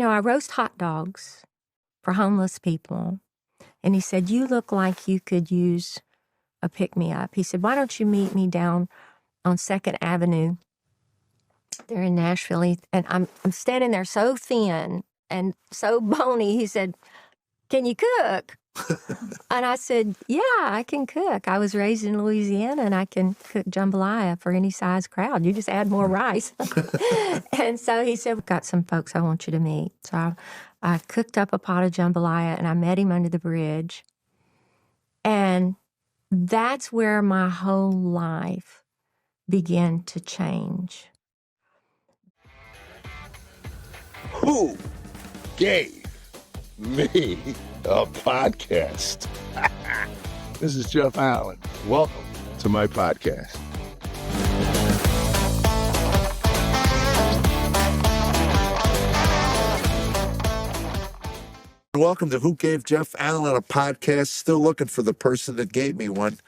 I roast hot dogs for homeless people. And he said, you look like you could use a pick-me-up. He said, why don't you meet me down on 2nd Avenue there in Nashville? And I'm standing there so thin and so bony. He said, can you cook? And I said, yeah, I can cook. I was raised in Louisiana, and I can cook jambalaya for any size crowd. You just add more rice. And so he said, we've got some folks I want you to meet. So I cooked up a pot of jambalaya, and I met him under the bridge. And that's where my whole life began to change. Who gave me a podcast? This is Jeff Allen. Welcome to my podcast. Welcome to Who Gave Jeff Allen a Podcast. Still looking for the person that gave me one.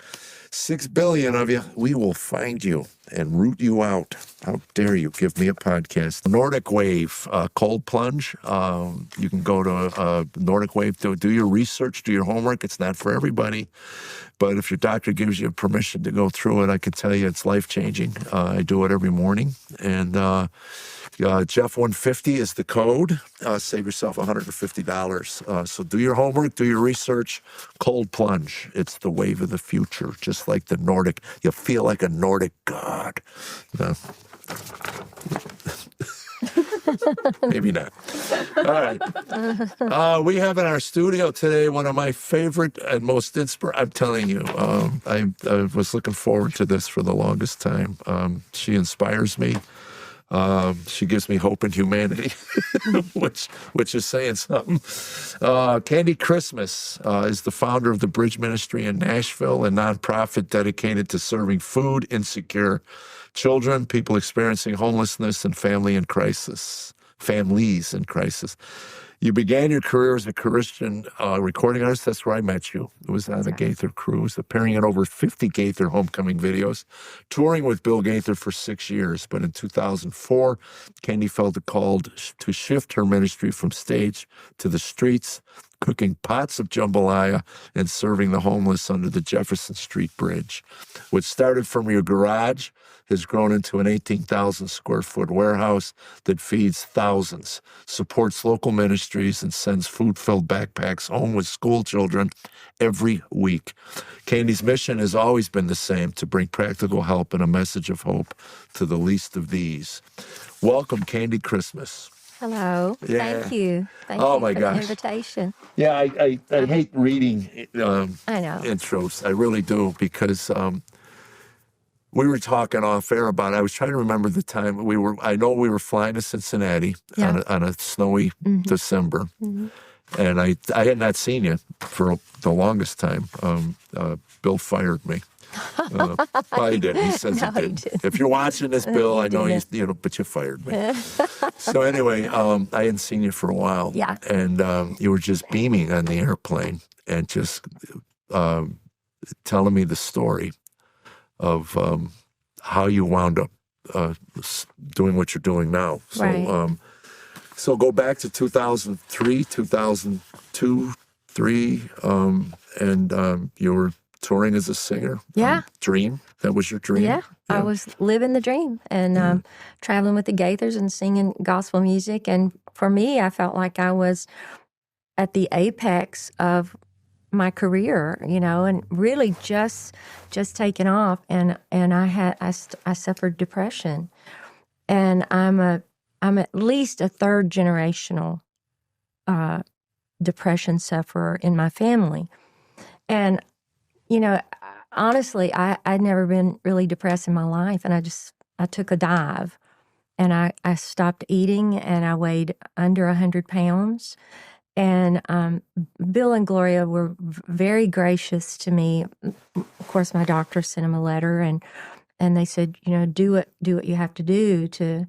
6 billion of you, we will find you and root you out. How dare you give me a podcast? Nordic Wave, cold plunge. You can go to Nordic Wave to do your research, do your homework. It's not for everybody. But if your doctor gives you permission to go through it, I can tell you it's life-changing. I do it every morning. And Jeff 150 is the code. Save yourself $150. So do your homework, do your research. Cold plunge. It's the wave of the future, just like the Nordic. You'll feel like a Nordic god. Maybe not. All right. We have in our studio today one of my favorite and most inspiring. I'm telling you, I was looking forward to this for the longest time. She inspires me. She gives me hope in humanity, which is saying something. Candy Christmas is the founder of the Bridge Ministry in Nashville, a nonprofit dedicated to serving food insecure children, people experiencing homelessness, and families in crisis. You began your career as a Christian recording artist. That's where I met you. It was on the Gaither cruise, appearing in over 50 Gaither homecoming videos, touring with Bill Gaither for 6 years. But in 2004, Candy felt a call to shift her ministry from stage to the streets, cooking pots of jambalaya and serving the homeless under the Jefferson Street Bridge. What started from your garage has grown into an 18,000 square foot warehouse that feeds thousands, supports local ministries, and sends food-filled backpacks home with school children every week. Candy's mission has always been the same: to bring practical help and a message of hope to the least of these. Welcome, Candy Christmas. Hello. Yeah. Thank you. Thank Oh, you my for gosh. the invitation. Yeah, I hate reading I know. intros. I really do, because we were talking off air about it. I was trying to remember the time I know we were flying to Cincinnati on a snowy December. Mm-hmm. And I had not seen you for the longest time. Bill fired me. He didn't. He says No, he did. If you're watching this, Bill, I know but you fired me. So anyway, I hadn't seen you for a while. Yeah. And you were just beaming on the airplane and just telling me the story of how you wound up doing what you're doing now. So, Right. So go back to 2003, 2002, 3, and you were touring as a singer. Yeah. Dream. That was your dream. Yeah. I was living the dream and traveling with the Gaithers and singing gospel music. And for me, I felt like I was at the apex of my career, and really just taking off. And I suffered depression, and I'm at least a third generational depression sufferer in my family. And, honestly, I'd never been really depressed in my life. And I took a dive, and I stopped eating, and I weighed under 100 pounds. And Bill and Gloria were very gracious to me. Of course, my doctor sent him a letter, and they said, do what you have to do to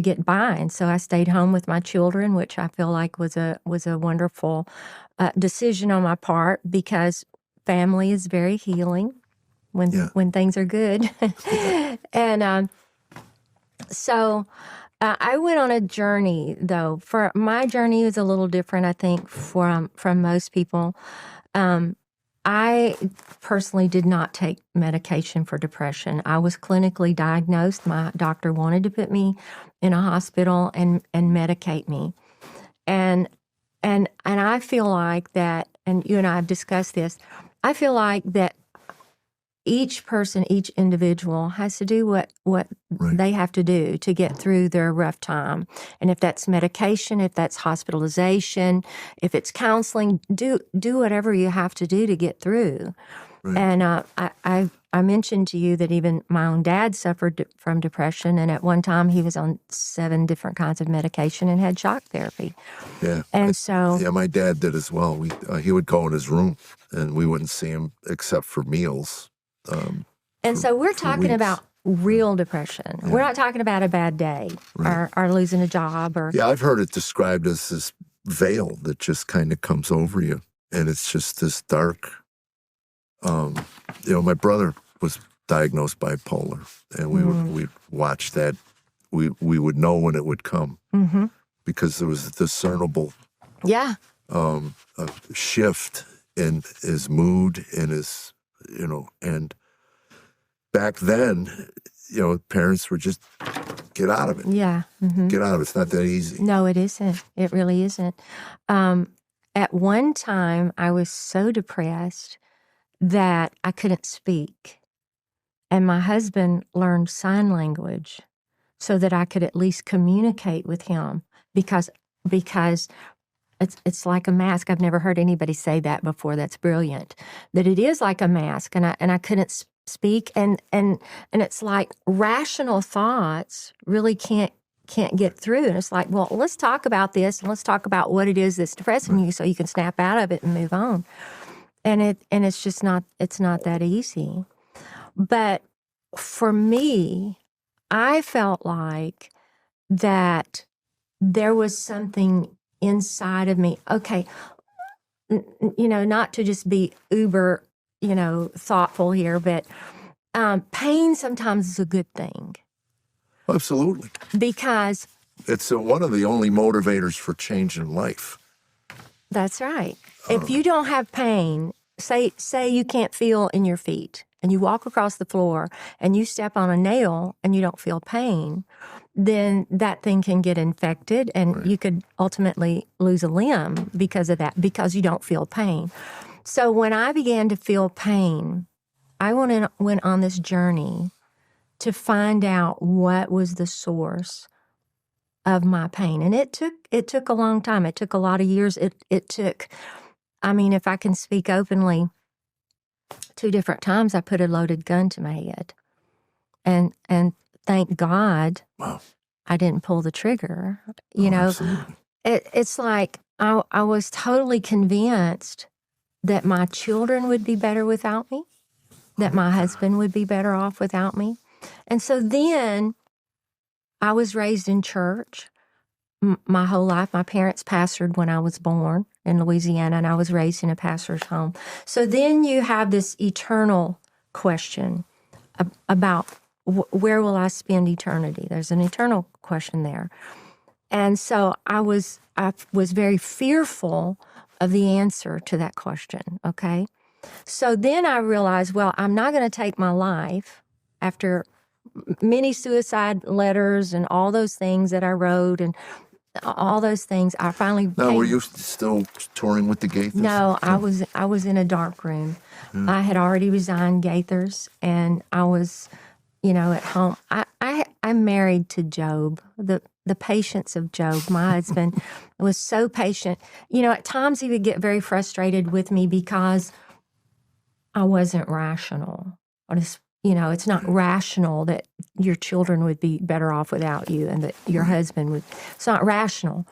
get by. And so I stayed home with my children, which I feel like was a wonderful decision on my part, because family is very healing when things are good. And so I went on a journey, though. For my journey is a little different, I think, from most people. I personally did not take medication for depression. I was clinically diagnosed. My doctor wanted to put me in a hospital and medicate me. And I feel like that, and you and I have discussed this, I feel like that each person, each individual has to do what Right. they have to do to get through their rough time. And if that's medication, if that's hospitalization, if it's counseling, do whatever you have to do to get through. Right. And I mentioned to you that even my own dad suffered from depression, and at one time he was on 7 different kinds of medication and had shock therapy. Yeah. And so, Yeah, my dad did as well. He would go in his room, and we wouldn't see him except for meals. so we're for talking weeks. about real depression. We're not talking about a bad day or losing a job or Yeah, I've heard it described as this veil that just kind of comes over you, and it's just this dark. My brother was diagnosed bipolar, and we'd watch that. We would know when it would come because there was a discernible yeah. a shift in his mood and his, and back then, parents were just get out of it. Yeah. Get out of it. It's not that easy. No, it isn't. It really isn't. At one time, I was so depressed that I couldn't speak. And my husband learned sign language so that I could at least communicate with him because it's like a mask. I've never heard anybody say that before. That's brilliant. That it is like a mask, and I couldn't speak, and it's like rational thoughts really can't get through. And it's like, well, let's talk about this, and let's talk about what it is that's depressing you, so you can snap out of it and move on. And it's just not that easy. But for me, I felt like that there was something inside of me. Okay, not to just be uber, thoughtful here, but pain sometimes is a good thing. Absolutely. Because it's one of the only motivators for change in life. That's right. If you don't have pain, say you can't feel in your feet, and you walk across the floor and you step on a nail and you don't feel pain, then that thing can get infected, and you could ultimately lose a limb because of that, because you don't feel pain. So when I began to feel pain, I went on this journey to find out what was the source of my pain. And it took a long time. It took a lot of years. It took, if I can speak openly, 2 different times I put a loaded gun to my head. And thank God I didn't pull the trigger. Absolutely. It's like I was totally convinced that my children would be better without me, that my husband would be better off without me. And so then I was raised in church my whole life. My parents pastored when I was born in Louisiana, and I was raised in a pastor's home. So then you have this eternal question about where will I spend eternity? There's an eternal question there. And so I was very fearful of the answer to that question, okay? So then I realized, well, I'm not going to take my life after many suicide letters and all those things that I wrote and all those things. I finally Now, were you still touring with the Gaithers? No, I was in a dark room. I had already resigned Gaithers, and I was, at home. I'm married to Job, the patience of Job. My husband was so patient. At times he would get very frustrated with me because I wasn't rational. It's not rational that your children would be better off without you and that your husband would. It's not rational.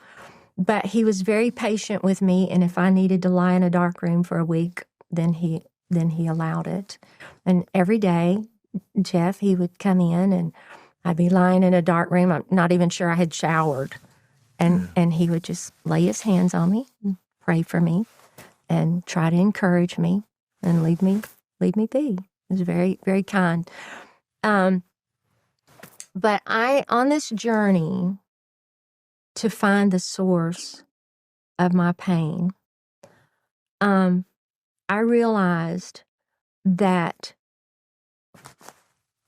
But he was very patient with me, and if I needed to lie in a dark room for a week, then he allowed it. And every day, Jeff, he would come in, and I'd be lying in a dark room. I'm not even sure I had showered. And he would just lay his hands on me, and pray for me, and try to encourage me, and leave me be. He was very, very kind. But on this journey to find the source of my pain, I realized that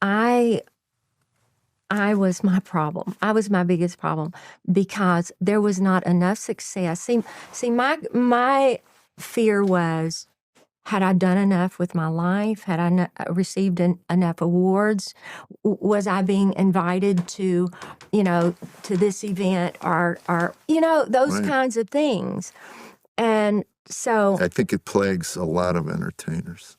I was my problem. I was my biggest problem because there was not enough success. See, my fear was, had I done enough with my life? Had I received enough awards? Was I being invited to, to this event or those Right. kinds of things? And so I think it plagues a lot of entertainers.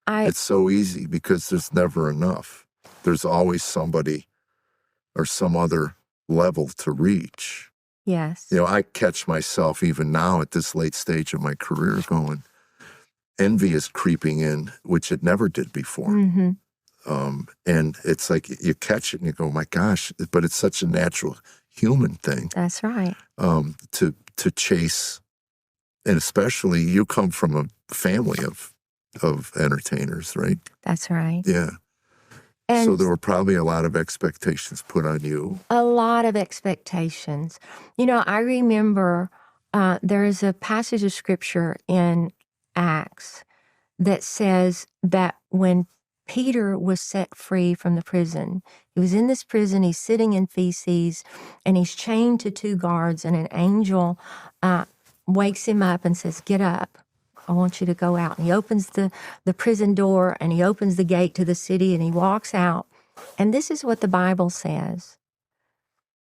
I, It's so easy because there's never enough. There's always somebody or some other level to reach. yes, I catch myself even now at this late stage of my career going, envy is creeping in, which it never did before. mm-hmm. And it's like you catch it and you go, my gosh, but it's such a natural human thing That's right. to chase. And especially you come from a family of entertainers, right? That's right. Yeah. And So there were probably a lot of expectations put on you. a lot of expectations. I remember there is a passage of scripture in Acts that says that when Peter was set free from the prison, he was in this prison, he's sitting in feces, and he's chained to two guards, and an angel wakes him up and says, "Get up. I want you to go out." And he opens the prison door, and he opens the gate to the city, and he walks out. And this is what the Bible says,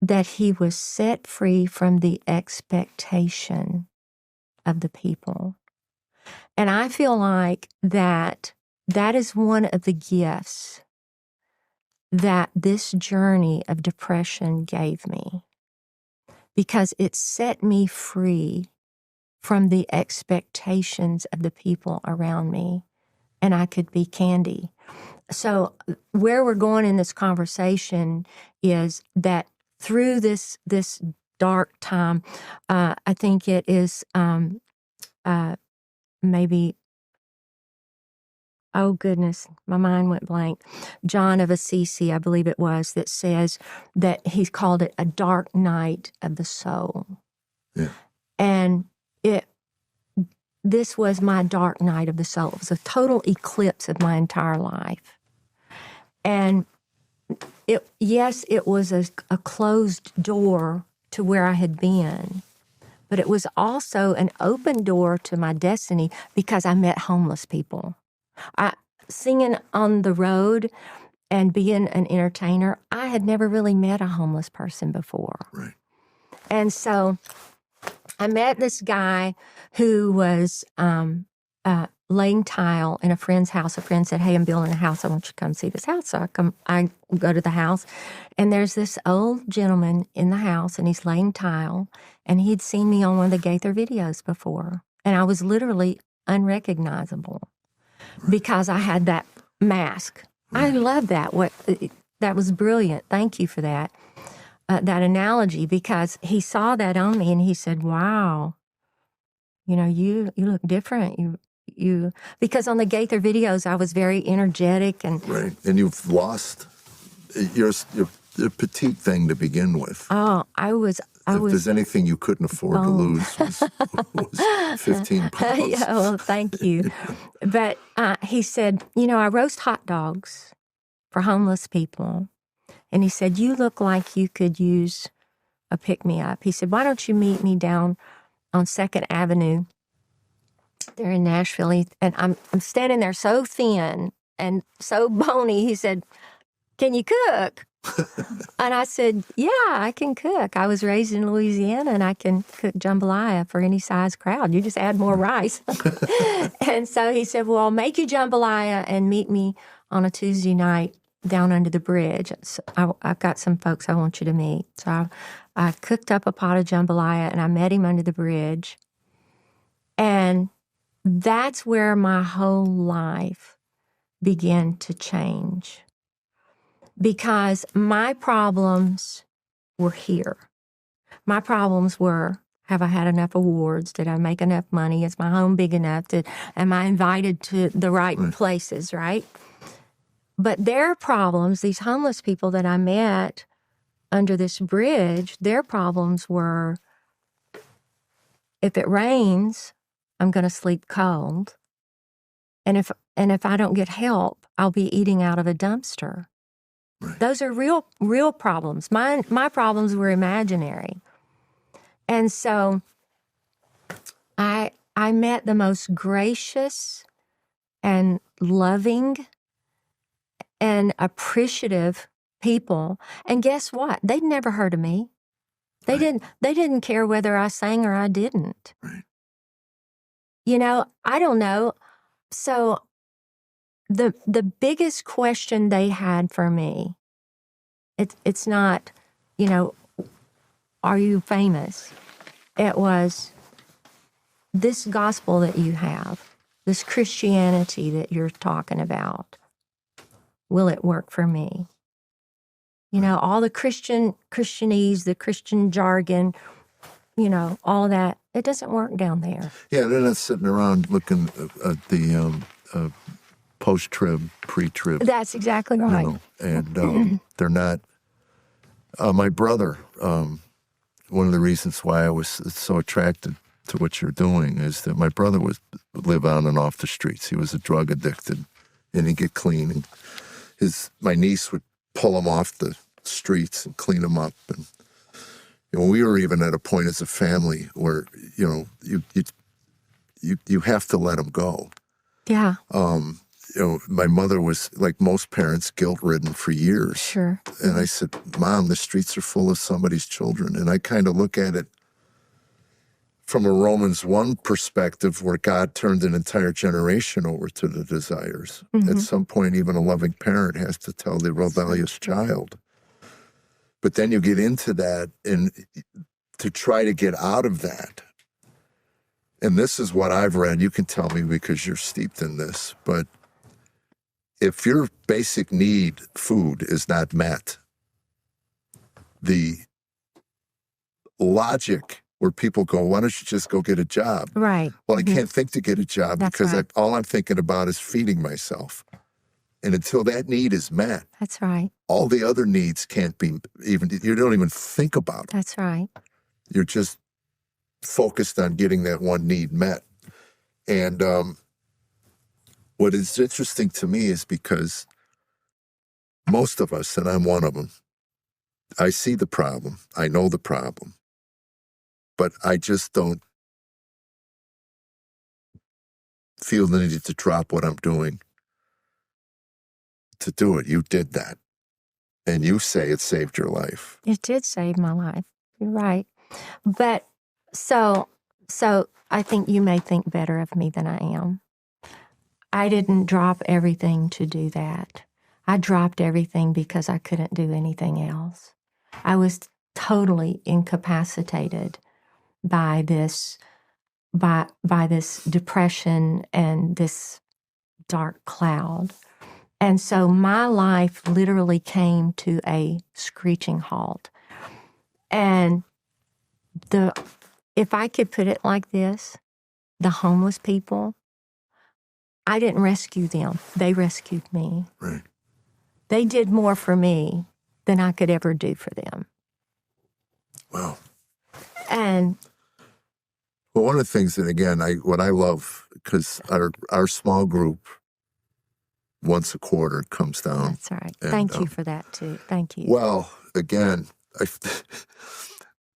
that he was set free from the expectation of the people. And I feel like that is one of the gifts that this journey of depression gave me, because it set me free from the expectations of the people around me, and I could be Candy. So where we're going in this conversation is that through this dark time, I think it is maybe, oh goodness, my mind went blank. John of Assisi, I believe it was, that says that he's called it a dark night of the soul. Yeah. And this was my dark night of the soul. It was a total eclipse of my entire life. And it was a closed door to where I had been, but it was also an open door to my destiny because I met homeless people. Singing on the road and being an entertainer, I had never really met a homeless person before. Right. And so I met this guy who was laying tile in a friend's house. A friend said, "Hey, I'm building a house. I want you to come see this house." So I go to the house, and there's this old gentleman in the house, and he's laying tile, and he'd seen me on one of the Gaither videos before. And I was literally unrecognizable because I had that mask. I love that. That was brilliant. Thank you for that. That analogy, because he saw that on me and he said, "Wow, you look different. You because on the Gaither videos I was very energetic and Right. And you've lost your petite thing to begin with. If there's anything you couldn't afford to lose was 15 pounds. Yeah, well, thank you. But he said, "I roast hot dogs for homeless people." And he said, "You look like you could use a pick-me-up." He said, "Why don't you meet me down on 2nd Avenue there in Nashville?" And I'm standing there so thin and so bony. He said, "Can you cook?" And I said, "Yeah, I can cook. I was raised in Louisiana and I can cook jambalaya for any size crowd. You just add more rice." And so he said, "Well, I'll make you jambalaya and meet me on a Tuesday night down under the bridge. So I've got some folks I want you to meet." So I cooked up a pot of jambalaya and I met him under the bridge. And that's where my whole life began to change. Because my problems were here. My problems were, have I had enough awards? Did I make enough money? Is my home big enough? Am I invited to the right places, right? But their problems, these homeless people that I met under this bridge, their problems were, if it rains, I'm going to sleep cold. And if I don't get help, I'll be eating out of a dumpster. Right. Those are real problems. My problems were imaginary. And so I met the most gracious and loving and appreciative people. And guess what? They'd never heard of me. They didn't care whether I sang or I didn't. Right. You know, I don't know. So the biggest question they had for me, it's not, you know, are you famous? It was, this gospel that you have, this Christianity that you're talking about, will it work for me? You know, all the Christianese, the Christian jargon, you know, all that, it doesn't work down there. Yeah, they're not sitting around looking at the post-trib, pre-trib. That's exactly right. You know, and they're not. My brother, one of the reasons why I was so attracted to what you're doing is that my brother would live on and off the streets. He was a drug addicted, and he'd get clean. And my niece would pull him off the streets and clean him up. And you know, we were even at a point as a family where, you know, you have to let him go. Yeah. You know, my mother was, like most parents, guilt-ridden for years. Sure. And I said, Mom, the streets are full of somebody's children. And I kind of look at it from a Romans 1 perspective, where God turned an entire generation over to the desires. Mm-hmm. At some point, even a loving parent has to tell the rebellious child. But then you get into that, and to try to get out of that. And this is what I've read. You can tell me because you're steeped in this. But if your basic need, food, is not met, the logic where people go, why don't you just go get a job? Right. Well, I can't think to get a job. That's because right. all I'm thinking about is feeding myself. And until that need is met, That's right. all the other needs can't be even, you don't even think about it. That's right. You're just focused on getting that one need met. And what is interesting to me is because most of us, and I'm one of them, I see the problem, I know the problem, but I just don't feel the need to drop what I'm doing to do it. You did that. And you say it saved your life. It did save my life. You're right. But so I think you may think better of me than I am. I didn't drop everything to do that. I dropped everything because I couldn't do anything else. I was totally incapacitated by this depression and this dark cloud. And so my life literally came to a screeching halt. And if I could put it like this, the homeless people, I didn't rescue them. They rescued me. Right. They did more for me than I could ever do for them. Wow. And well, one of the things that, again, what I love, because our small group once a quarter comes down. That's right. And, thank you for that too. Thank you. Well, again,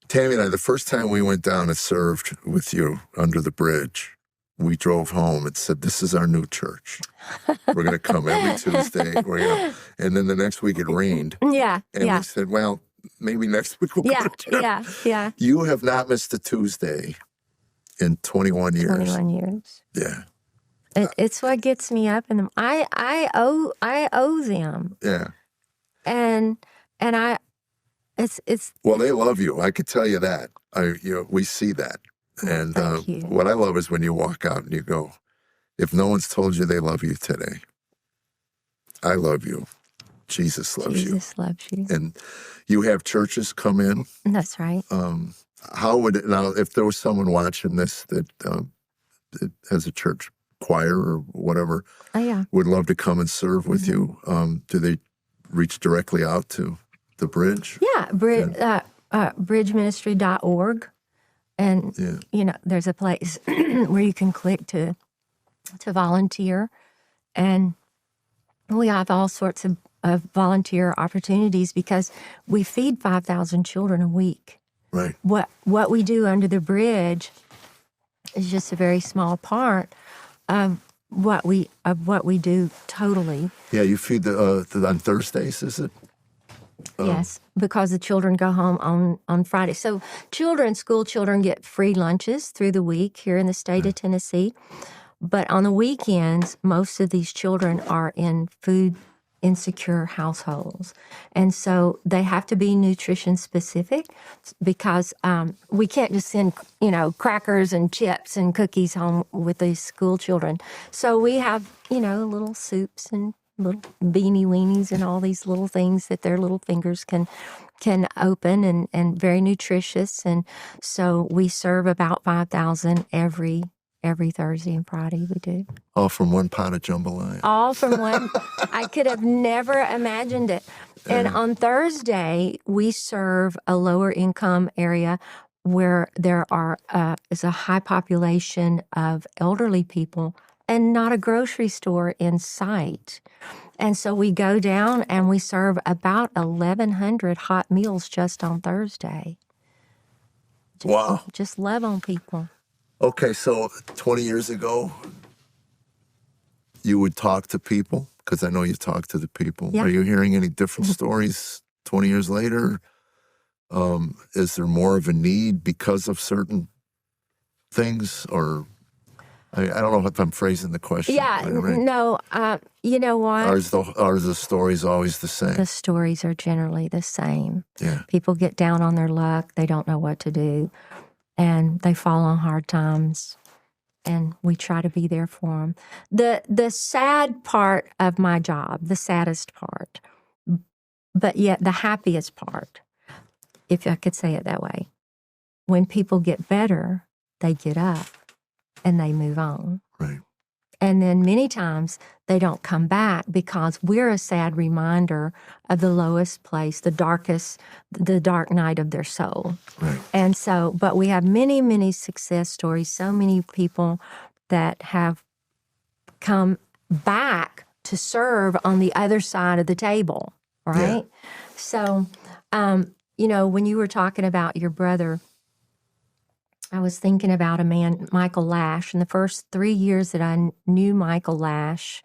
Tammy and I, the first time we went down and served with you under the bridge, we drove home and said, this is our new church. We're going to come every Tuesday. And then the next week it rained. Yeah. And yeah. we said, well, maybe next week we'll go to church. Yeah. You have not missed a Tuesday in 21 years. 21 years. Yeah. It's what gets me up in the. I owe them. Yeah. And it's. Well, they love you. I could tell you that. We see that. And Thank you. what I love is when you walk out and you go, if no one's told you they love you today, I love you. Jesus loves you. Jesus loves you. And you have churches come in. That's right. How would it, now, if there was someone watching this that has a church choir or whatever Oh, yeah. would love to come and serve with you, do they reach directly out to the bridge? Yeah, bridgeministry.org. And, there's a place where you can click to volunteer. And we have all sorts of volunteer opportunities because we feed 5,000 children a week. Right. What we do under the bridge is just a very small part of what we do totally. Yeah, you feed on Thursdays, is it? Yes, because the children go home on Friday. So school children get free lunches through the week here in the state of Tennessee. But on the weekends, most of these children are in food insecure households. And so they have to be nutrition specific because we can't just send, crackers and chips and cookies home with these school children. So we have, little soups and little beanie weenies and all these little things that their little fingers can open and very nutritious. And so we serve about 5,000 every Thursday and Friday we do. All from one pot of jambalaya. All from one. I could have never imagined it. And on Thursday, we serve a lower income area where there is a high population of elderly people and not a grocery store in sight. And so we go down and we serve about 1,100 hot meals just on Thursday. Wow. Just love on people. Okay, so 20 years ago, you would talk to people? Because I know you talk to the people. Yeah. Are you hearing any different stories 20 years later? Is there more of a need because of certain things? Or I don't know if I'm phrasing the question. Yeah, right? no, you know what? Are the stories always the same? The stories are generally the same. Yeah. People get down on their luck. They don't know what to do. And they fall on hard times. And we try to be there for them. The sad part of my job, the saddest part, but yet the happiest part, if I could say it that way, when people get better, they get up and they move on. Right. And then many times they don't come back because we're a sad reminder of the lowest place, the dark night of their soul. Right. And so, but we have many, many success stories, so many people that have come back to serve on the other side of the table, right? Yeah. So, when you were talking about your brother, I was thinking about a man, Michael Lash. In the first 3 years that I knew Michael Lash,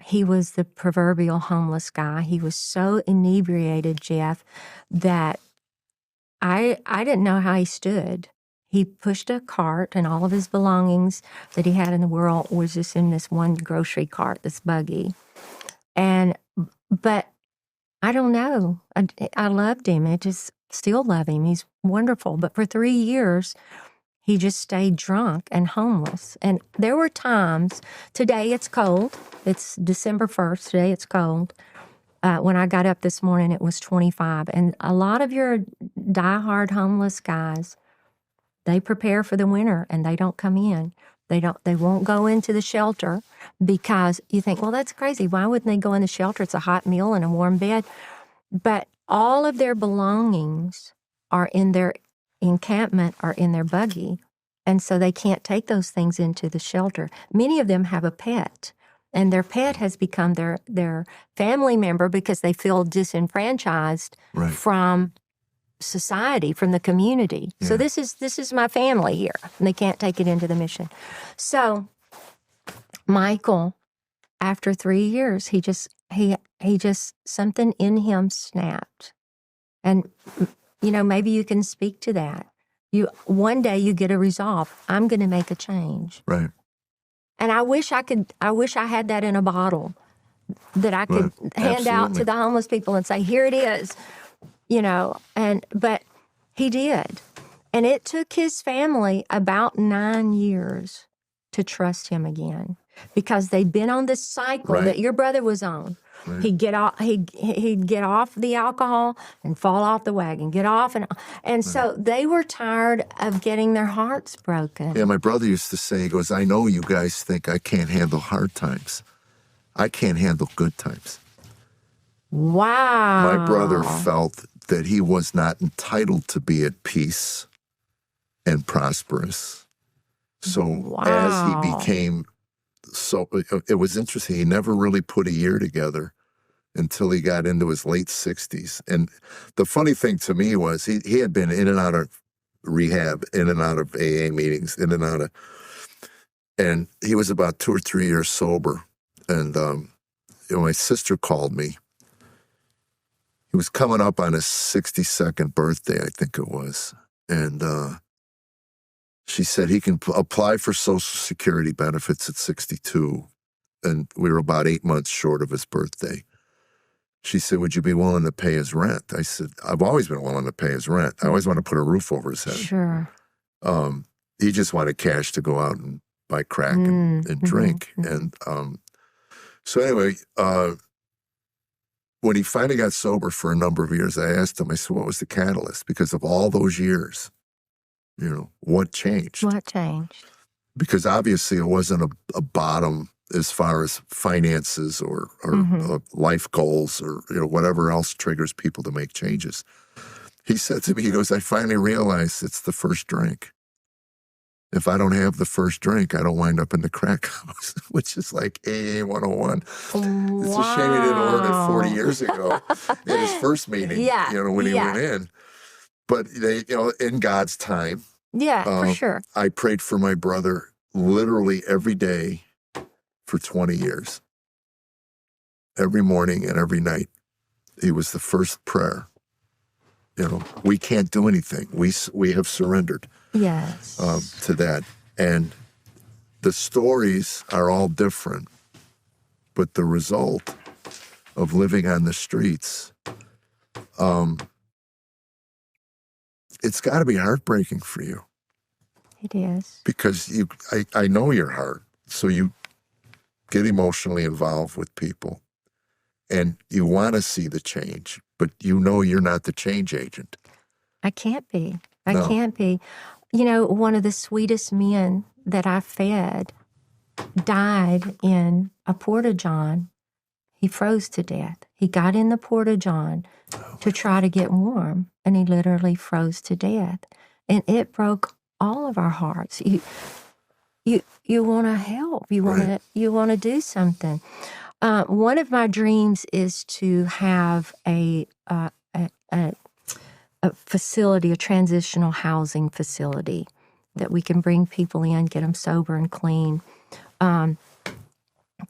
he was the proverbial homeless guy. He was so inebriated, Jeff, that I didn't know how he stood. He pushed a cart, and all of his belongings that he had in the world was just in this one grocery cart, this buggy. But I don't know. I loved him. I just still love him. He's wonderful. But for 3 years, he just stayed drunk and homeless. And there were times, today it's cold. It's December 1st. Today it's cold. When I got up this morning, it was 25. And a lot of your diehard homeless guys, they prepare for the winter and they don't come in. They won't go into the shelter because you think, well, that's crazy. Why wouldn't they go in the shelter? It's a hot meal and a warm bed. But all of their belongings are in their encampment or in their buggy. And so they can't take those things into the shelter. Many of them have a pet. And their pet has become their family member because they feel disenfranchised from society, from the community. Yeah. So this is my family here, and they can't take it into the mission. So Michael, after 3 years, he just something in him snapped. And maybe you can speak to that. One day you get a resolve. I'm going to make a change. Right. And I wish I had that in a bottle that I could hand out to the homeless people and say, here it is, but he did. And it took his family about 9 years to trust him again because they'd been on this cycle that your brother was on, Right. He'd get off. He'd get off the alcohol and fall off the wagon. Get off and so they were tired of getting their hearts broken. Yeah, my brother used to say, he goes, I know you guys think I can't handle hard times. I can't handle good times. Wow. My brother felt that he was not entitled to be at peace and prosperous. So as he became, it was interesting. He never really put a year together until he got into his late 60s. And the funny thing to me was he had been in and out of rehab, in and out of AA meetings, in and out of, and he was about 2 or 3 years sober. And my sister called me. He was coming up on his 62nd birthday, I think it was. And she said he can apply for Social Security benefits at 62. And we were about 8 months short of his birthday. She said, would you be willing to pay his rent? I said, I've always been willing to pay his rent. I always want to put a roof over his head. Sure. He just wanted cash to go out and buy crack and drink. And so anyway, when he finally got sober for a number of years, I asked him, I said, what was the catalyst? Because of all those years, what changed? What changed? Because obviously it wasn't a bottom as far as finances or life goals or whatever else triggers people to make changes. He said to me, he goes, I finally realized it's the first drink. If I don't have the first drink, I don't wind up in the crack house, which is like AA 101. Wow. It's a shame he didn't learn it 40 years ago at his first meeting, when he went in. But, in God's time. Yeah, for sure. I prayed for my brother literally every day for 20 years. Every morning and every night. He was the first prayer. We can't do anything. We have surrendered. Yes. To that. And the stories are all different, but the result of living on the streets, it's got to be heartbreaking for you. It is. Because I know your heart, so you get emotionally involved with people, and you want to see the change, but you're not the change agent. I can't be. I can't be. One of the sweetest men that I fed died in a porta-john. He froze to death. He got in the porta-john to try to get warm, and he literally froze to death. And it broke all of our hearts. You want to help. You want to do something. One of my dreams is to have a facility, a transitional housing facility that we can bring people in, get them sober and clean,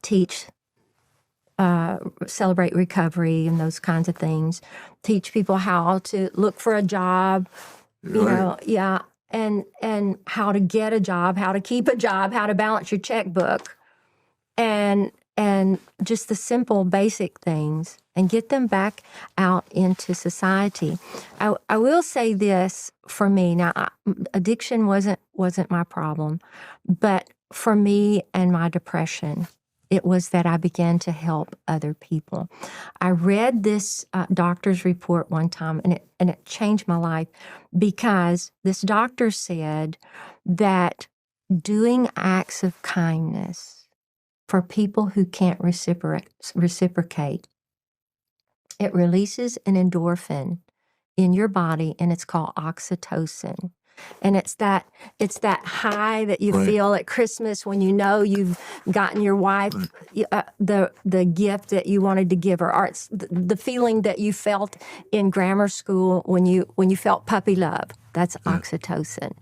teach, celebrate recovery and those kinds of things, teach people how to look for a job, and how to get a job, how to keep a job, how to balance your checkbook, and just the simple basic things, and get them back out into society. I will say this for me. Now, addiction wasn't my problem, but for me and my depression, it was that I began to help other people. I read this doctor's report one time, and it changed my life, because this doctor said that doing acts of kindness for people who can't reciprocate, it releases an endorphin in your body, and it's called oxytocin. And it's that high that you feel at Christmas when you've gotten your wife the gift that you wanted to give her, or it's the feeling that you felt in grammar school when you felt puppy love. That's oxytocin.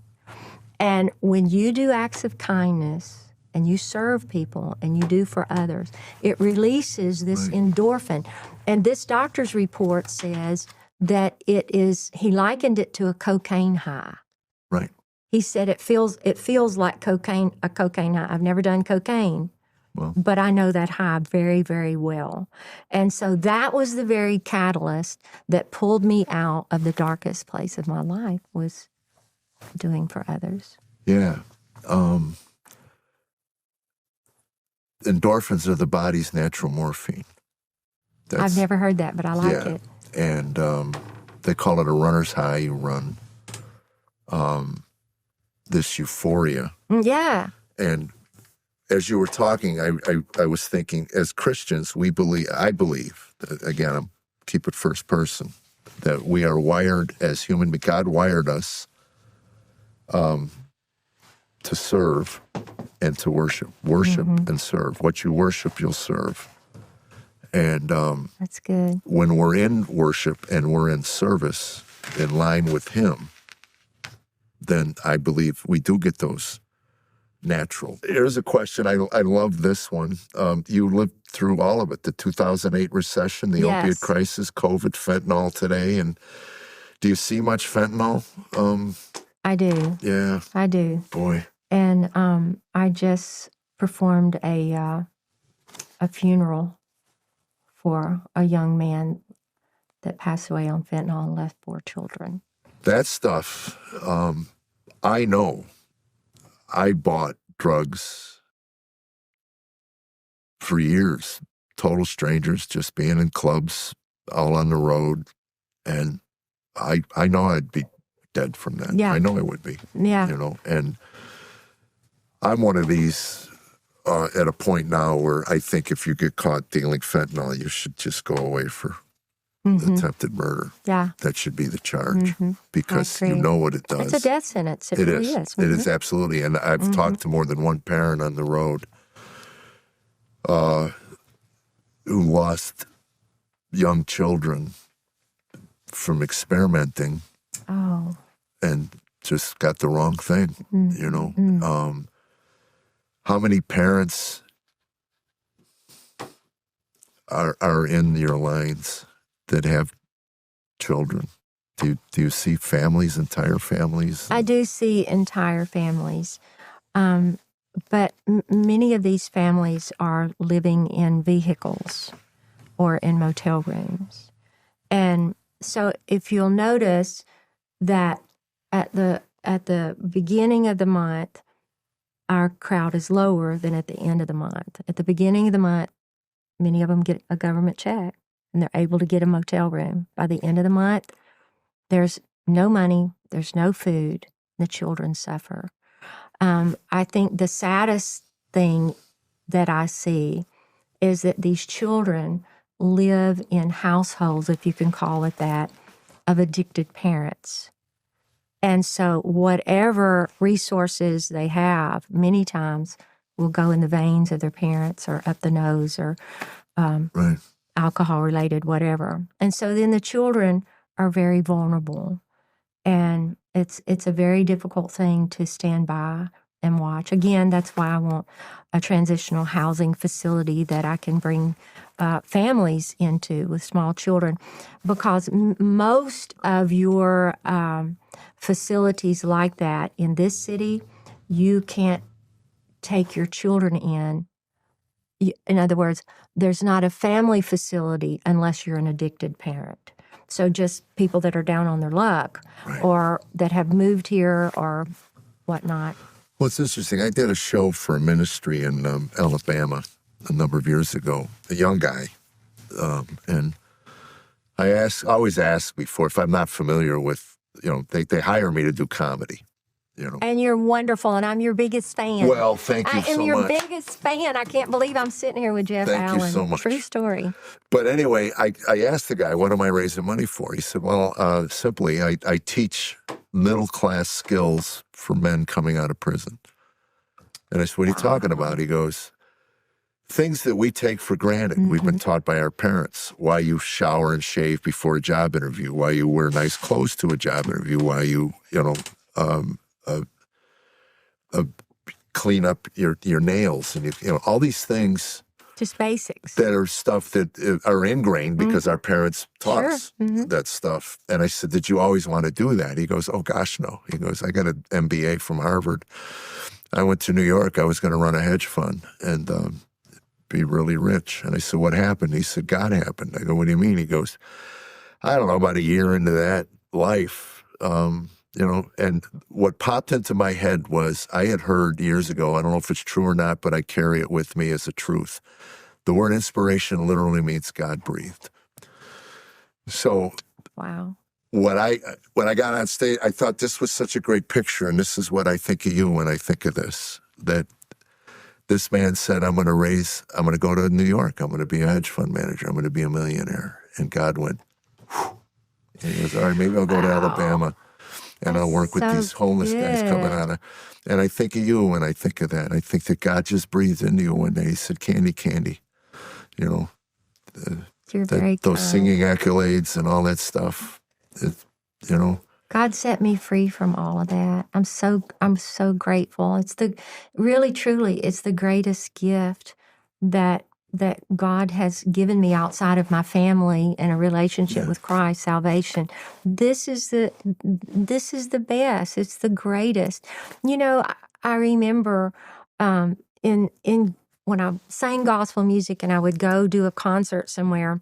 And when you do acts of kindness and you serve people and you do for others, it releases this endorphin. And this doctor's report says that he likened it to a cocaine high. Right. He said it feels like a cocaine high. I've never done cocaine, but I know that high very, very well. And so that was the very catalyst that pulled me out of the darkest place of my life, was doing for others. Yeah. Endorphins are the body's natural morphine. I've never heard that, but I like yeah. it. And they call it a runner's high. You run this euphoria. Yeah. And as you were talking, I was thinking, as Christians, I believe, again, I'm keep it first person, that we are wired as human beings. God wired us to serve and to worship. Worship and serve. What you worship, you'll serve. And That's good. when we're in worship and we're in service in line with Him, then I believe we do get those natural. Here's a question. I love this one. You lived through all of it, the 2008 recession, the opiate crisis, COVID, fentanyl today. And do you see much fentanyl? I do. Yeah. I do. Boy. And I just performed a funeral for a young man that passed away on fentanyl and left 4 children. That stuff, I know. I bought drugs for years, total strangers, just being in clubs, all on the road. And I know I'd be dead from that. Yeah. I know I would be. Yeah. You know, and I'm one of these at a point now where I think if you get caught dealing fentanyl, you should just go away for attempted murder. Yeah. That should be the charge because you know what it does. It's a death sentence. It really is. It is absolutely. And I've talked to more than one parent on the road who lost young children from experimenting and just got the wrong thing, you know. How many parents are in your lines that have children? Do you see families, entire families? I do see entire families. But many of these families are living in vehicles or in motel rooms. And so if you'll notice that at the beginning of the month, our crowd is lower than at the end of the month. At the beginning of the month, many of them get a government check and they're able to get a motel room. By the end of the month, there's no money, there's no food, the children suffer. I think the saddest thing that I see is that these children live in households, if you can call it that, of addicted parents. And so whatever resources they have, many times will go in the veins of their parents or up the nose or alcohol-related, whatever. And so then the children are very vulnerable. And it's a very difficult thing to stand by and watch. Again, that's why I want a transitional housing facility that I can bring families into with small children, because most of your facilities like that in this city, you can't take your children in. In other words, there's not a family facility unless you're an addicted parent. So just people that are down on their luck or that have moved here or whatnot. Well, it's interesting. I did a show for a ministry in Alabama a number of years ago, a young guy. And I always ask before, if I'm not familiar with, they hire me to do comedy. And you're wonderful, and I'm your biggest fan. Well, thank you so much. I am your biggest fan. I can't believe I'm sitting here with Jeff Allen. Thank you so much. True story. But anyway, I asked the guy, what am I raising money for? He said, well, simply, I teach middle-class skills for men coming out of prison. And I said, what are you talking about? He goes, things that we take for granted. We've been taught by our parents. Why you shower and shave before a job interview. Why you wear nice clothes to a job interview. Why you, clean up your nails and all these things. Just basics. That are stuff that are ingrained because our parents taught us that stuff. And I said, did you always want to do that? He goes, oh gosh, no. He goes, I got an MBA from Harvard. I went to New York. I was going to run a hedge fund and be really rich. And I said, what happened? He said, God happened. I go, what do you mean? He goes, I don't know, about a year into that life, and what popped into my head was I had heard years ago, I don't know if it's true or not, but I carry it with me as a truth, The word inspiration literally means God breathed. So Wow. when I got on stage, I thought this was such a great picture, and this is what I think of you when I think of this, that this man said, I'm going to go to New York. I'm going to be a hedge fund manager. I'm going to be a millionaire. And God went, whew. And he goes, all right, maybe I'll go to Alabama and I'll work with these homeless guys coming out of. And I think of you when I think of that. I think that God just breathed into you one day. He said, Candy, Candy. You know, You're very those kind. singing accolades and all that stuff. You know. God set me free from all of that. I'm so grateful. It's really truly it's the greatest gift that God has given me outside of my family and a relationship with Christ, salvation. This is the best. It's the greatest. You know, I remember in when I sang gospel music and I would go do a concert somewhere.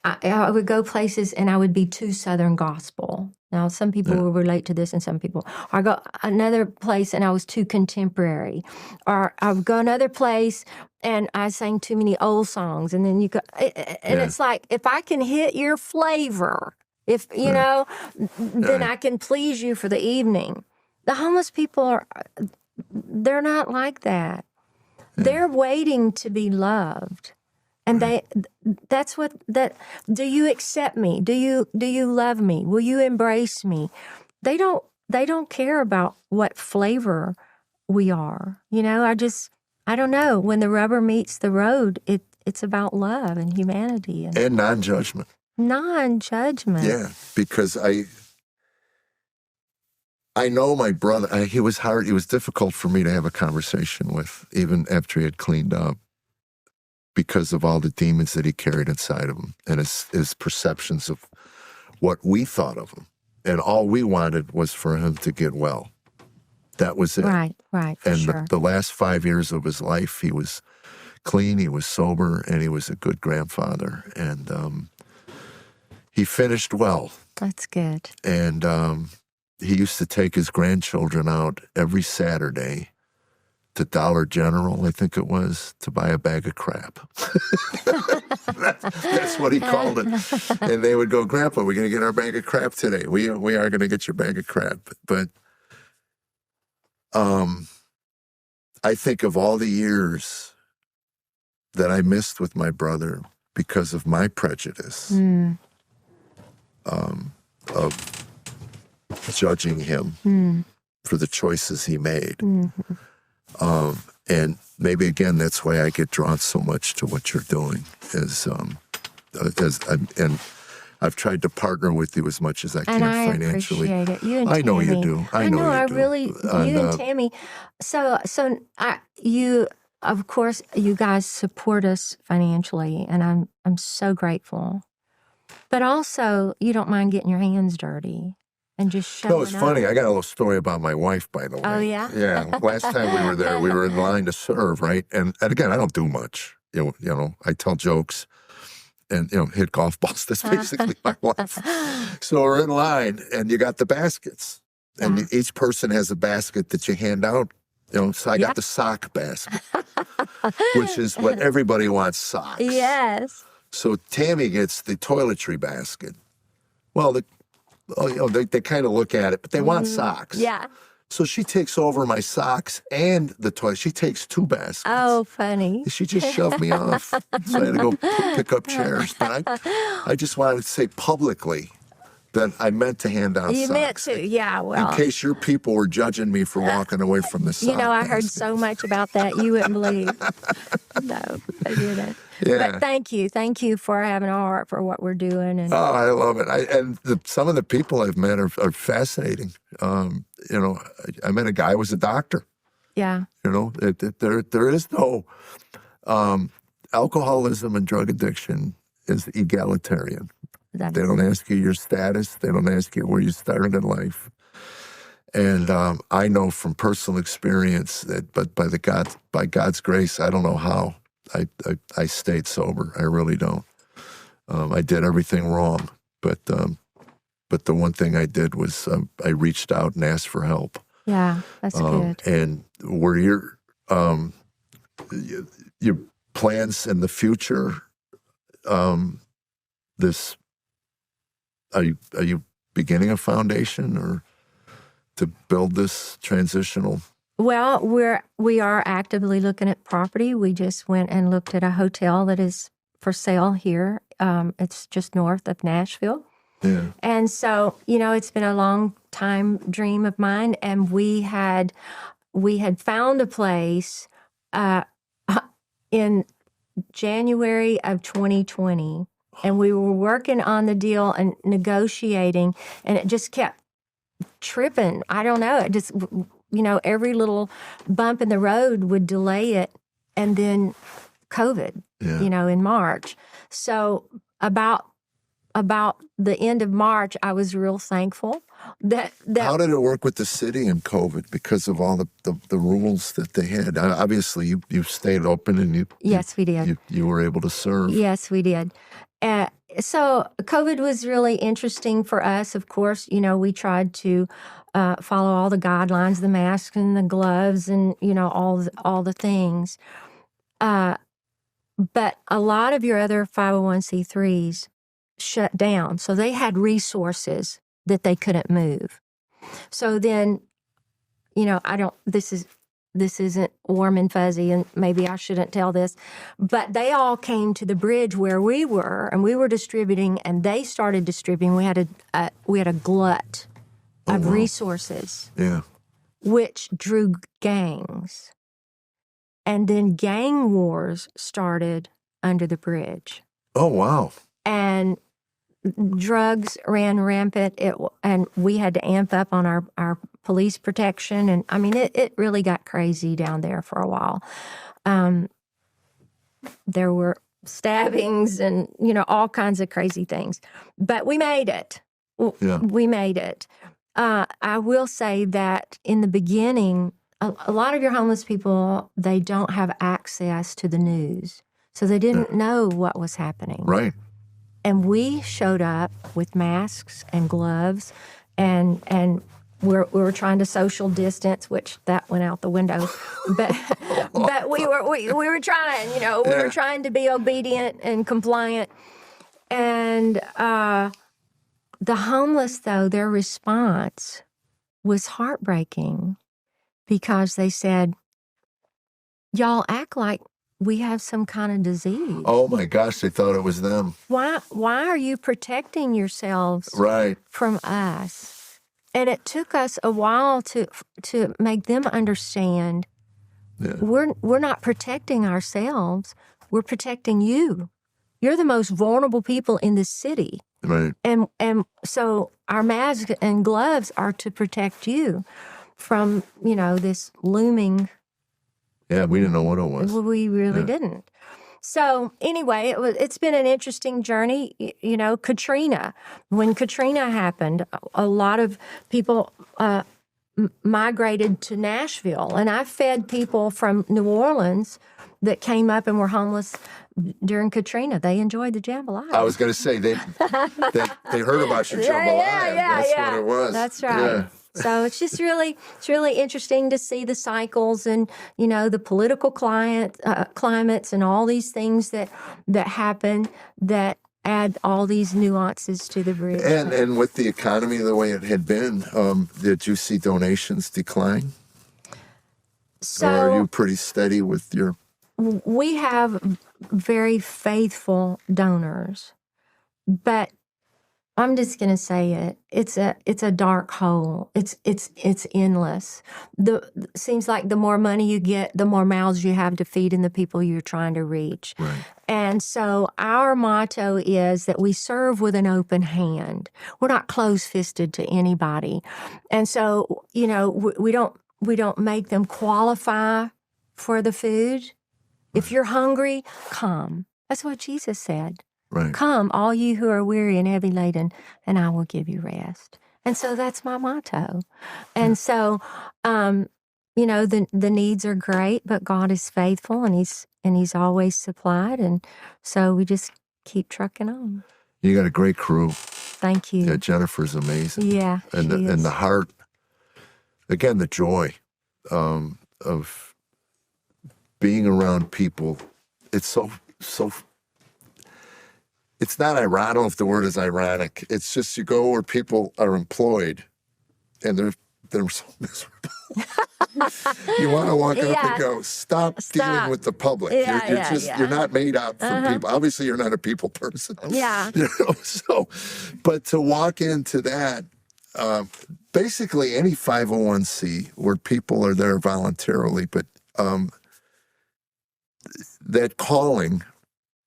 I would go places and I would be too Southern gospel. Now, some people will relate to this and some people. Or I go another place and I was too contemporary. Or I would go another place and I sang too many old songs. And then you go, and it's like, if I can hit your flavor, if, you know, then I can please you for the evening. The homeless people they're not like that. They're waiting to be loved. And do you accept me? Do you love me? Will you embrace me? They don't care about what flavor we are. You know, I don't know. When the rubber meets the road, it's about love and humanity. And non-judgment. Non-judgment. Yeah, because I know my brother, he was hard. It was difficult for me to have a conversation with, even after he had cleaned up, because of all the demons that he carried inside of him and his perceptions of what we thought of him. And all we wanted was for him to get well. That was it. Right, for sure. And the last 5 years of his life, he was clean, he was sober, and he was a good grandfather. And he finished well. That's good. And he used to take his grandchildren out every Saturday to Dollar General, I think it was, to buy a bag of crap. That's what he called it. And they would go, Grandpa, we're going to get our bag of crap today. We are going to get your bag of crap. But I think of all the years that I missed with my brother because of my prejudice of judging him for the choices he made. And maybe, again, that's why I get drawn so much to what you're doing. And I've tried to partner with you as much as I can financially. And I appreciate it. You and I know Tammy. you do. I know you do. Really, you and Tammy. Of course, you guys support us financially, and I'm so grateful. But also, you don't mind getting your hands dirty. And just showing up. No, it's funny. I got a little story about my wife, by the way. Oh, yeah? Yeah. Last time we were there, we were in line to serve, right? And again, I don't do much. You know, I tell jokes and, hit golf balls. That's basically my life. So we're in line, and you got the baskets. And each person has a basket that you hand out. So I got the sock basket, which is what everybody wants, socks. Yes. So Tammy gets the toiletry basket. Well, they kind of look at it, but they want socks. Yeah. So she takes over my socks and the toilet. She takes two baskets. Oh, funny. She just shoved me off. So I had to go pick up chairs. But I just wanted to say publicly that I meant to hand out socks. You meant to, yeah, well. In case your people were judging me for walking away from the sock I heard basket. so much about that. You wouldn't believe. No, I didn't. Yeah. But thank you. Thank you for having a heart for what we're doing. And I love it. Some of the people I've met are fascinating. I met a guy who was a doctor. Yeah. There is no alcoholism and drug addiction is egalitarian. They don't ask you your status. They don't ask you where you started in life. And I know from personal experience that, but by God's grace, I don't know how I stayed sober. I really don't. I did everything wrong, but the one thing I did was I reached out and asked for help. Yeah, that's good. And where you're, your plans in the future. This are you beginning a foundation or to build this transitional? Well, we are actively looking at property. We just went and looked at a hotel that is for sale here. It's just north of Nashville. Yeah. And so, it's been a long time dream of mine, and we had found a place in January of 2020, and we were working on the deal and negotiating, and it just kept tripping. I don't know. It just, every little bump in the road would delay it, and then COVID, in March. So about the end of March, I was real thankful that How did it work with the city in COVID because of all the rules that they had? Obviously, you stayed open and Yes, we did. You were able to serve. Yes, we did. So COVID was really interesting for us. Of course, we tried to follow all the guidelines, the masks and the gloves, and all the things. But a lot of your other 501c3s shut down, so they had resources that they couldn't move. So then, this isn't warm and fuzzy, and maybe I shouldn't tell this, but they all came to the bridge where we were, and we were distributing, and they started distributing. We had a glut of resources, which drew gangs, and then gang wars started under the bridge. Oh, wow. And drugs ran rampant, and we had to amp up on our police protection. And I mean, it really got crazy down there for a while. There were stabbings and, all kinds of crazy things. But we made it. Yeah. We made it. I will say that in the beginning, a lot of your homeless people, they don't have access to the news. So they didn't know what was happening. Right. And we showed up with masks and gloves, and we were trying to social distance, which that went out the window. But we were trying, we were trying to be obedient and compliant. And the homeless, though, their response was heartbreaking because they said, "Y'all act like we have some kind of disease." Oh my gosh, they thought it was them. Why are you protecting yourselves from us? And it took us a while to make them understand we're not protecting ourselves, we're protecting you. You're the most vulnerable people in the city. Right. And so our masks and gloves are to protect you from, this looming. Yeah, we didn't know what it was. We really didn't. So anyway, it's been an interesting journey. Katrina. When Katrina happened, a lot of people migrated to Nashville, and I fed people from New Orleans that came up and were homeless during Katrina. They enjoyed the jambalaya. I was going to say they heard about your jambalaya. That's what it was. That's right. Yeah. So it's just it's really interesting to see the cycles and, the political climates and all these things that happen that add all these nuances to the bridge. And with the economy the way it had been, did you see donations decline? So, or are you pretty steady with your... We have very faithful donors, but I'm just going to say it. It's a dark hole. It's endless. Seems like the more money you get, the more mouths you have to feed in the people you're trying to reach. Right. And so our motto is that we serve with an open hand. We're not close-fisted to anybody. And so, we don't make them qualify for the food. If you're hungry, come. That's what Jesus said. Right. Come, all you who are weary and heavy laden, and I will give you rest. And so that's my motto. And so, the needs are great, but God is faithful, and He's always supplied. And so we just keep trucking on. You got a great crew. Thank you. Yeah, Jennifer's amazing. Yeah, and the heart. Again, the joy of being around people, it's so it's not ironic. I don't know if the word is ironic. It's just you go where people are employed and they're so miserable. You want to walk up and go, stop dealing with the public. You're not made out for people. Obviously, you're not a people person. Yeah. So, but to walk into that, basically any 501c where people are there voluntarily, but that calling,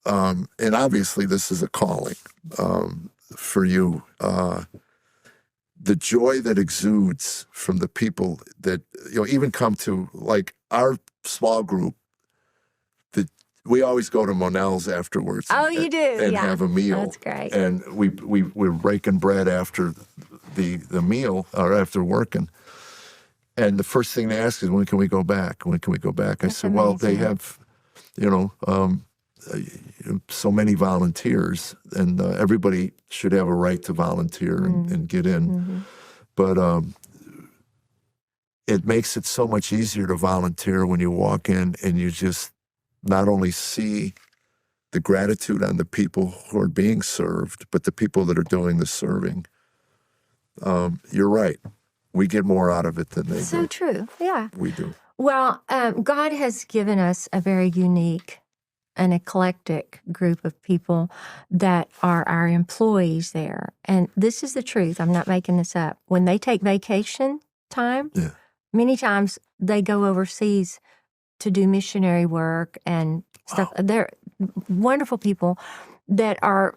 and obviously this is a calling for you, the joy that exudes from the people that, even come to, like, our small group, that we always go to Monell's afterwards. Oh, you do? And have a meal. That's great. And we're breaking bread after the meal, or after working. And the first thing they ask is, when can we go back? When can we go back? I said, well, they have, so many volunteers, and everybody should have a right to volunteer and get in. Mm-hmm. But it makes it so much easier to volunteer when you walk in and you just not only see the gratitude on the people who are being served, but the people that are doing the serving. You're right. We get more out of it than they do. So true. Yeah. We do. Well, God has given us a very unique and eclectic group of people that are our employees there. And this is the truth. I'm not making this up. When they take vacation time, many times they go overseas to do missionary work and stuff. Wow. They're wonderful people that are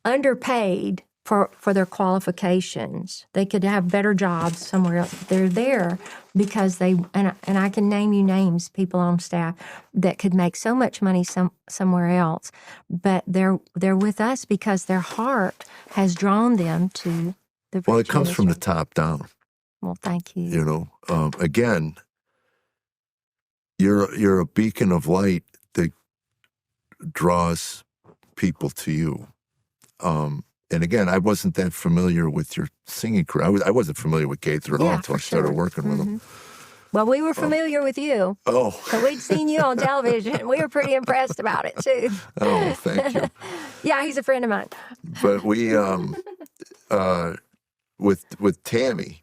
underpaid for their qualifications. They could have better jobs somewhere else. They're there because and I can name you names, people on staff that could make so much money somewhere else, but they're with us because their heart has drawn them to the. Well, it comes from the top down. Well, thank you. Again, you're a beacon of light that draws people to you. And again, I wasn't that familiar with your singing career. I wasn't familiar with Gaither at all until I started working with him. Well, we were familiar with you. Oh. So we'd seen you on television. We were pretty impressed about it, too. Oh, thank you. Yeah, he's a friend of mine. But we, with Tammy,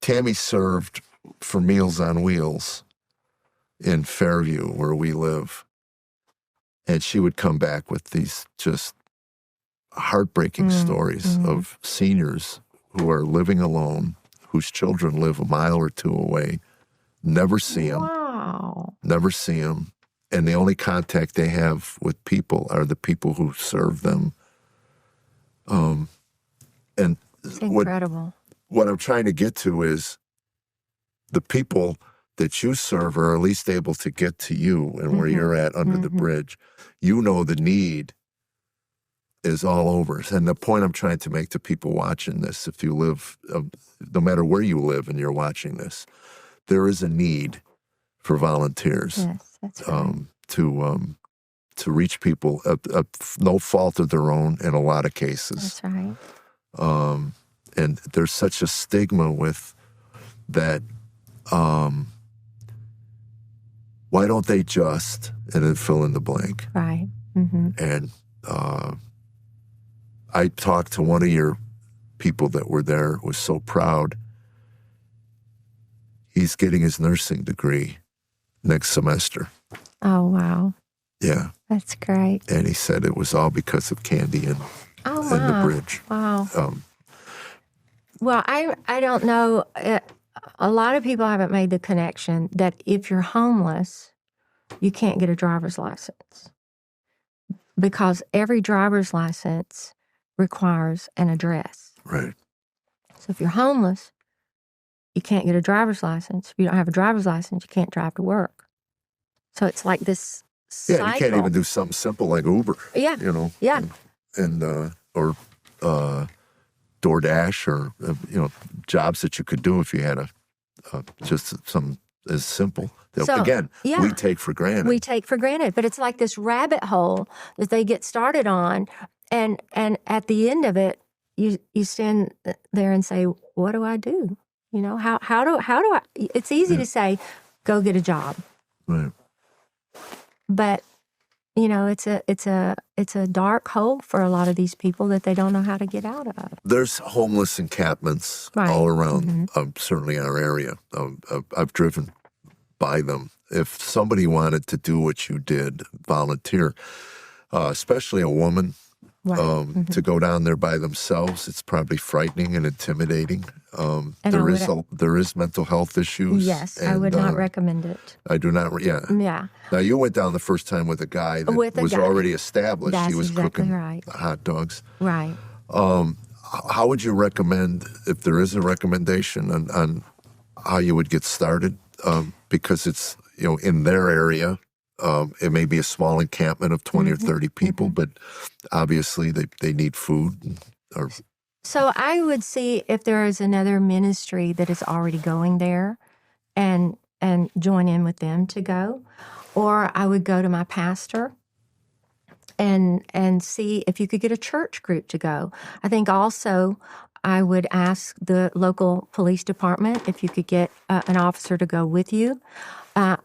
Tammy served for Meals on Wheels in Fairview, where we live. And she would come back with these just heartbreaking stories of seniors who are living alone, whose children live a mile or two away, never see them. Wow. Never see them. And the only contact they have with people are the people who serve them. And It's incredible. What I'm trying to get to is the people that you serve are at least able to get to you and where you're at under the bridge. You know the need is all over. And the point I'm trying to make to people watching this, if you live, no matter where you live and you're watching this, there is a need for volunteers. Yes, that's right. To reach people at no fault of their own in a lot of cases. That's right. And there's such a stigma with that. Why don't they just, and then fill in the blank. Right. Mm-hmm. And I talked to one of your people that were there, was so proud. He's getting his nursing degree next semester. Oh, wow. Yeah. That's great. And he said it was all because of Candy and the bridge. Wow. Well, I don't know. A lot of people haven't made the connection that if you're homeless, you can't get a driver's license because every driver's license requires an address. Right. So if you're homeless, you can't get a driver's license. If you don't have a driver's license, you can't drive to work. So it's like this cycle. Yeah, you can't even do something simple like Uber. Yeah. Yeah. Or DoorDash or, jobs that you could do if you had just some as simple. So, again, we take for granted. We take for granted. But it's like this rabbit hole that they get started on. And at the end of it, you stand there and say, what do I do? You know, how do I, it's easy to say, go get a job. Right. But, you know, it's a dark hole for a lot of these people that they don't know how to get out of. There's homeless encampments Right. all around, certainly in our area. I've driven by them. If somebody wanted to do what you did, volunteer, especially a woman, Right. to go down there by themselves, it's probably frightening and intimidating. And There is mental health issues. Yes, and, I would not recommend it. I do not. Yeah. Yeah. Now you went down the first time with a guy that was already established. That's he was exactly cooking right. hot dogs. Right. How would you recommend, if there is a recommendation, on how you would get started? Because it's, you know, in their area, it may be a small encampment of 20 or 30 people, but obviously they need food. So I would see if there is another ministry that is already going there and join in with them to go. Or I would go to my pastor and see if you could get a church group to go. I think also I would ask the local police department if you could get an officer to go with you.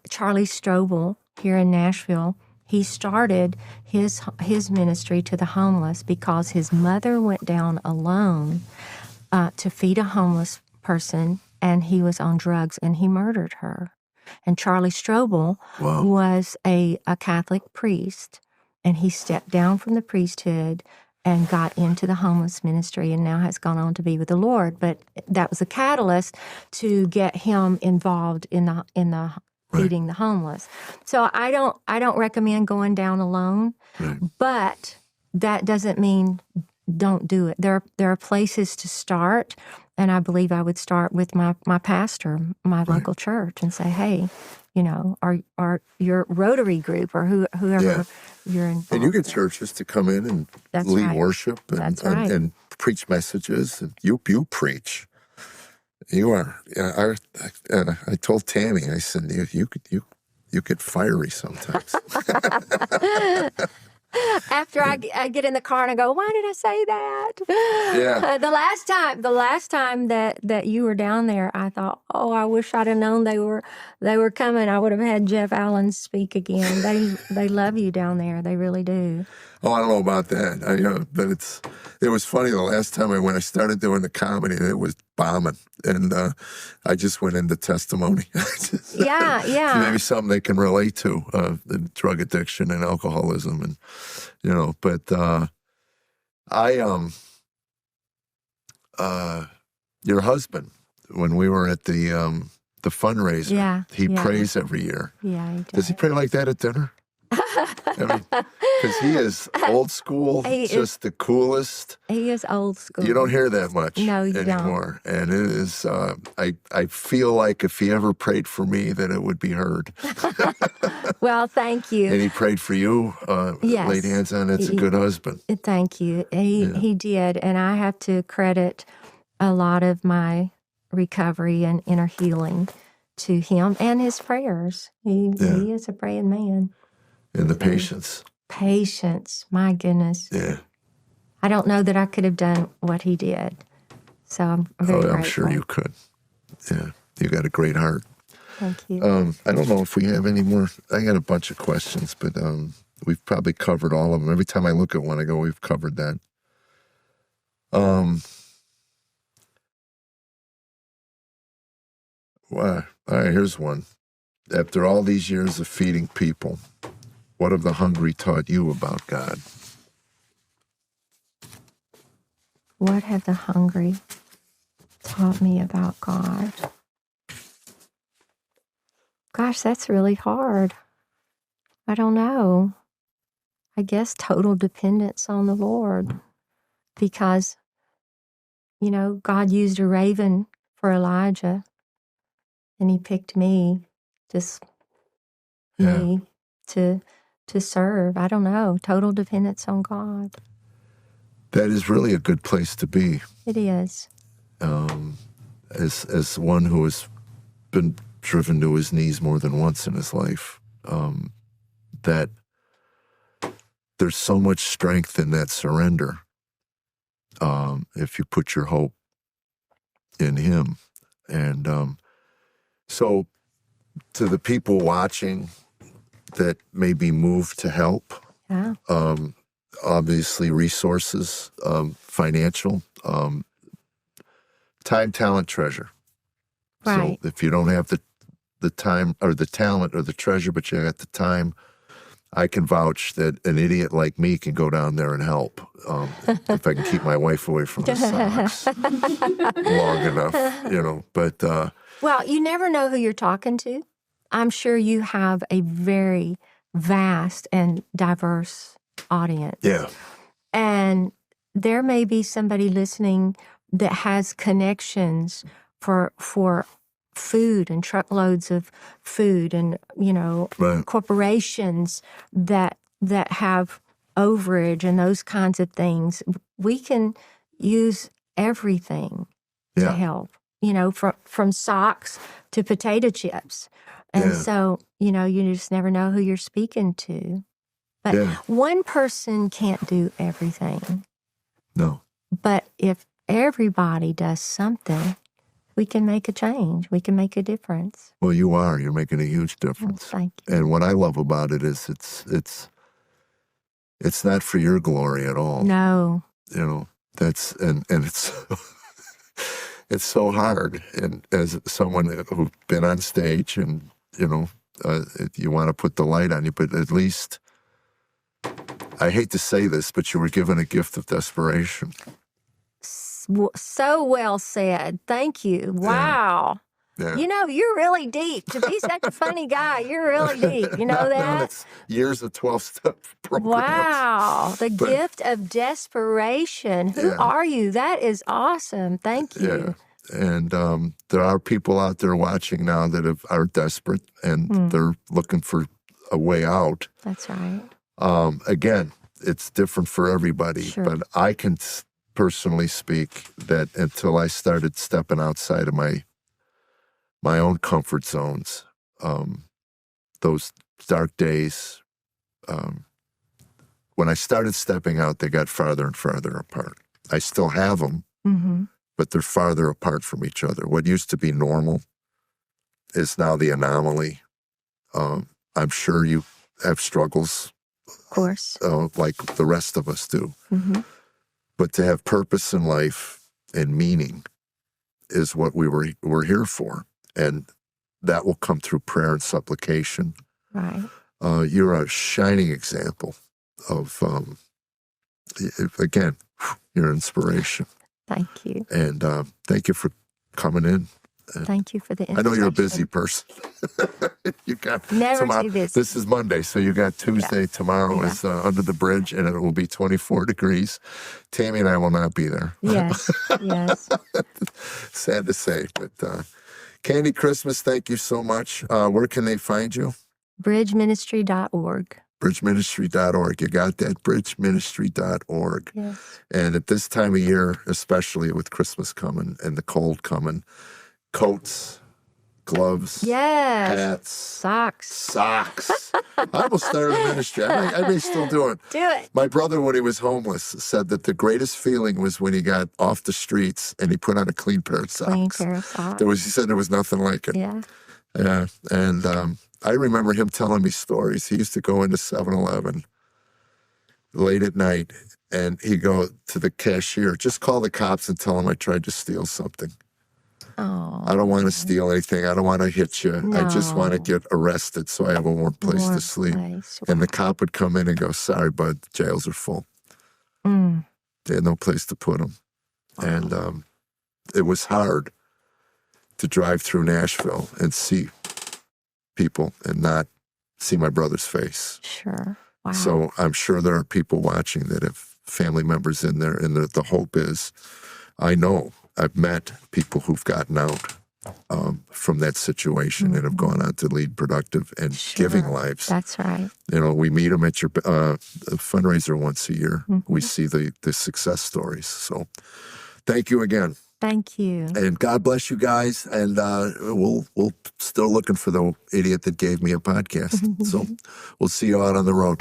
Charlie Strobel here in Nashville, he started his ministry to the homeless because his mother went down alone to feed a homeless person, and he was on drugs, and he murdered her. And Charlie Strobel was a Catholic priest, and he stepped down from the priesthood and got into the homeless ministry and now has gone on to be with the Lord. But that was a catalyst to get him involved in the feeding the homeless. So I don't recommend going down alone, but that doesn't mean don't do it. There are places to start, and I believe I would start with my pastor, my local church, and say, hey, you know, or your Rotary group or whoever you're involved. And you get churches to come in and lead worship and preach messages. And you preach. You are. I told Tammy, I said, you get fiery sometimes. After I get in the car and I go, why did I say that? Yeah. The last time that you were down there, I thought, oh, I wish I'd have known they were coming. I would have had Jeff Allen speak again. They love you down there. They really do. Oh, I don't know about that. But it was funny the last time I started doing the comedy, it was bombing, and I just went into testimony. Yeah. Maybe something they can relate to, the drug addiction and alcoholism, and But your husband, when we were at the fundraiser, he prays every year. Yeah, he does. Does he pray like that at dinner? I mean, because he is old school, just the coolest. He is old school. You don't hear that much don't. anymore. And it is, I feel like if he ever prayed for me, that it would be heard. Well, thank you. And he prayed for you, yes. laid hands on. It's a good husband. Thank you. He did. And I have to credit a lot of my recovery and inner healing to him and his prayers. He is a praying man. And the patience. Patience, my goodness. Yeah. I don't know that I could have done what he did. So I'm very grateful. I'm sure you could. Yeah. You got a great heart. Thank you. I don't know if we have any more. I got a bunch of questions, but we've probably covered all of them. Every time I look at one, I go, we've covered that. Well, all right, here's one. After all these years of feeding people, what have the hungry taught you about God? What have the hungry taught me about God? Gosh, that's really hard. I don't know. I guess total dependence on the Lord. Because, God used a raven for Elijah, and he picked me, me, to serve. I don't know. Total dependence on God. That is really a good place to be. It is. As one who has been driven to his knees more than once in his life, that there's so much strength in that surrender. If you put your hope in him, And so to the people watching that may be moved to help, Yeah. obviously resources, financial, time, talent, treasure. Right. So if you don't have the time or the talent or the treasure, but you got the time, I can vouch that an idiot like me can go down there and help, if I can keep my wife away from the socks long enough, But Well, you never know who you're talking to. I'm sure you have a very vast and diverse audience. yeah, And there may be somebody listening that has connections for food and truckloads of food and, right, corporations that have overage and those kinds of things. We can use everything to yeah, help, from socks to potato chips. And yeah, so, you just never know who you're speaking to. But yeah. one person can't do everything. No, But if everybody does something, we can make a change. We can make a difference. well, you're making a huge Well, difference. thank you. And what I love about it is it's not for your glory at all. No. That's and it's it's so hard. And as someone who's been on stage and you want to put the light on you, but at least, I hate to say this, but you were given a gift of desperation. So well said. Thank you. Wow. Yeah. You're really deep. To be such a funny guy, you're really deep. You know No, that? it's years of 12-step programs. Wow. The gift of desperation. Who Yeah. are you? That is awesome. Thank you. Yeah. And there are people out there watching now that are desperate and they're looking for a way out. That's right. Again, it's different for everybody, Sure. but I can personally speak that until I started stepping outside of my own comfort zones, those dark days, when I started stepping out, they got farther and farther apart. I still have them, but they're farther apart from each other. What used to be normal is now the anomaly. I'm sure you have struggles, Of course. like the rest of us do. But to have purpose in life and meaning is what we're here for. And that will come through prayer and supplication. Right. You're a shining example of, again, your inspiration. Thank you. And thank you for coming in. Thank you for the I know you're a busy invitation. person. You got Never tomorrow. too busy. This is Monday, so you got Tuesday. Yeah. Tomorrow Yeah. is Under the Bridge, and it will be 24 degrees. Tammy and I will not be there. Yes. Yes. Sad to say, but Candy Christmas, thank you so much. Where can they find you? Bridgeministry.org. Bridgeministry.org. You got that? Bridgeministry.org. Yes. And at this time of year, especially with Christmas coming and the cold coming, coats, gloves, Yes. hats, Socks. I almost started a ministry. I may still do it. Do it. My brother, when he was homeless, said that the greatest feeling was when he got off the streets and he put on a clean pair of socks. Clean pair of socks. He said there was nothing like it. Yeah. Yeah. And I remember him telling me stories. He used to go into 7-Eleven late at night and he'd go to the cashier, just call the cops and tell them I tried to steal something. Oh. I don't want to steal anything. I don't want to hit you. I just want to No. get arrested so I have a warm place Warm to sleep. place. And the cop would come in and go, sorry, bud, jails are full. Mm. They had no place to put them. And it was hard to drive through Nashville and see people and not see my brother's face. Sure. Wow. So I'm sure there are people watching that have family members in there, and the hope is, I know I've met people who've gotten out from that situation and have gone on to lead productive and giving lives. That's right. We meet them at your fundraiser once a year. We see the success stories. So thank you again. Thank you. And God bless you guys. And we'll still looking for the idiot that gave me a podcast. So we'll see you out on the road.